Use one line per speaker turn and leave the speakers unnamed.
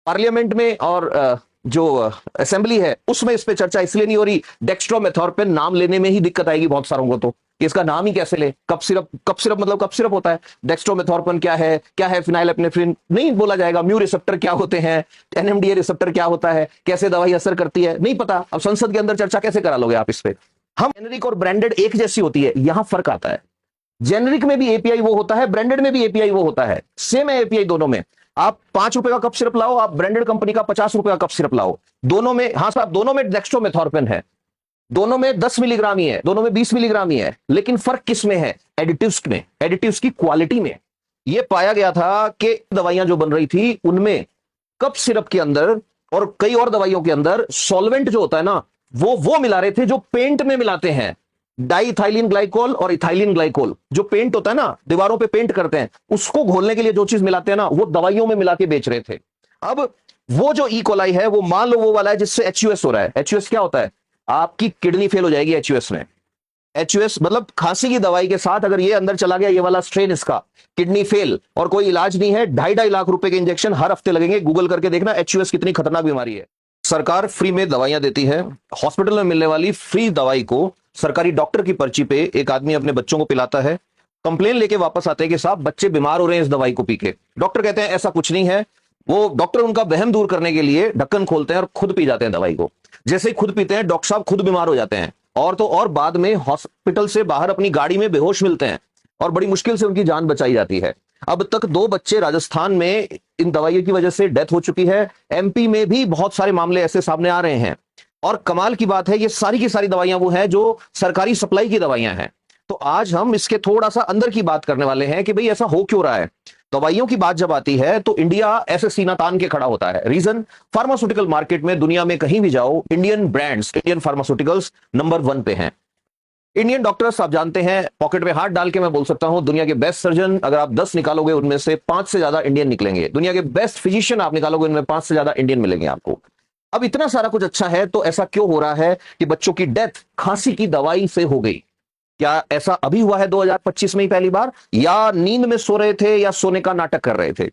Parliament में और जो असेंबली है उसमें इस पे चर्चा इसलिए नहीं हो रही, डेक्स्ट्रोमेथोर्पेन नाम लेने में ही दिक्कत आएगी बहुत सारों को, तो कि इसका नाम ही कैसे ले, कप सिरप मतलब कप सिरप होता है, डेक्स्ट्रोमेथोर्पेन क्या है फिनाइलेपिनेफ्रिन नहीं बोला जाएगा, म्यू रिसेप्टर क्या होते हैं, एनएमडीए रिसेप्टर क्या होता है, कैसे दवाई असर करती है, नहीं पता। अब संसद के अंदर चर्चा कैसे करा लोगे आप इस पे? हम जेनरिक और ब्रांडेड एक जैसी होती है, यहां फर्क आता है। जेनरिक में भी एपीआई वो होता है, ब्रांडेड में भी एपीआई वो होता है, सेम है एपीआई दोनों में। आप 5 रुपए का कप सिरप लाओ, आप ब्रांडेड कंपनी का 50 रुपए का कप सिरप लाओ, दोनों में, हाँ साहब, दोनों में डेक्स्ट्रोमेथोर्पेन है, दोनों में 10 मिलीग्राम ही है, दोनों में 20 मिलीग्राम ही है, लेकिन फर्क किस में है? एडिटिव्स में, एडिटिव्स की क्वालिटी में। यह पाया गया था कि दवाइयां जो बन रही थी उनमें कप सिरप के अंदर और कई और दवाइयों के अंदर सॉल्वेंट जो होता है ना, वो मिला रहे थे जो पेंट में मिलाते हैं, डाइथाइलिन ग्लाइकोल और इथाइलिन ग्लाइकोल, जो पेंट होता है ना, दीवारों पे पेंट करते हैं, उसको घोलने के लिए जो चीज मिलाते हैं ना, वो दवाइयों में मिला के बेच रहे थे। अब वो जो इकोलाई है, वो मान लो वो वाला है जिससे एचयूएस हो रहा है। एचयूएस क्या होता है? आपकी किडनी फेल हो जाएगी एचयूएस में। एचयूएस मतलब खांसी की दवाई के साथ अगर ये अंदर चला गया, ये वाला स्ट्रेन इसका, किडनी फेल, और कोई इलाज नहीं है, 2.5 लाख रुपए के इंजेक्शन हर हफ्ते लगेंगे। गूगल करके देखना एचयूएस कितनी खतरनाक बीमारी है। सरकार फ्री में दवाइयां देती है, हॉस्पिटल में मिलने वाली फ्री दवाई को सरकारी डॉक्टर की पर्ची पे एक आदमी अपने बच्चों को पिलाता है, कंप्लेन लेके वापस आते हैं कि साहब बच्चे बीमार हो रहे हैं इस दवाई को पी के। डॉक्टर कहते हैं ऐसा कुछ नहीं है। वो डॉक्टर उनका वहम दूर करने के लिए ढक्कन खोलते हैं और खुद पी जाते हैं दवाई को। जैसे ही खुद पीते हैं, डॉक्टर साहब खुद बीमार हो जाते हैं, और तो और बाद में हॉस्पिटल से बाहर अपनी गाड़ी में बेहोश मिलते हैं और बड़ी मुश्किल से उनकी जान बचाई जाती है। अब तक 2 बच्चे राजस्थान में इन दवाइयों की वजह से डेथ हो चुकी है। एमपी में भी बहुत सारे मामले ऐसे सामने आ रहे हैं। और कमाल की बात है, ये सारी की सारी दवाइयां वो हैं जो सरकारी सप्लाई की दवाइयां हैं। तो आज हम इसके थोड़ा सा अंदर की बात करने वाले हैं कि भाई ऐसा हो क्यों रहा है। दवाइयों की बात जब आती है तो इंडिया ऐसे सीना तान के खड़ा होता है। रीजन, फार्मास्यूटिकल मार्केट में दुनिया में कहीं भी जाओ, Indian brands, Indian pharmaceuticals number 1 पे हैं। इंडियन डॉक्टर्स आप जानते हैं, पॉकेट में हाथ डाल के मैं बोल सकता हूं, दुनिया के बेस्ट सर्जन अगर आप 10 निकालोगे उनमें से 5 से ज्यादा इंडियन निकलेंगे। दुनिया के बेस्ट फिजिशियन आप निकालोगे उनमें 5 से ज्यादा इंडियन मिलेंगे आपको। अब इतना सारा कुछ अच्छा है तो ऐसा क्यों हो रहा है कि बच्चों की डेथ खांसी की दवाई से हो गई? क्या ऐसा अभी हुआ है 2025 में ही पहली बार, या नींद में सो रहे थे या सोने का नाटक कर रहे थे?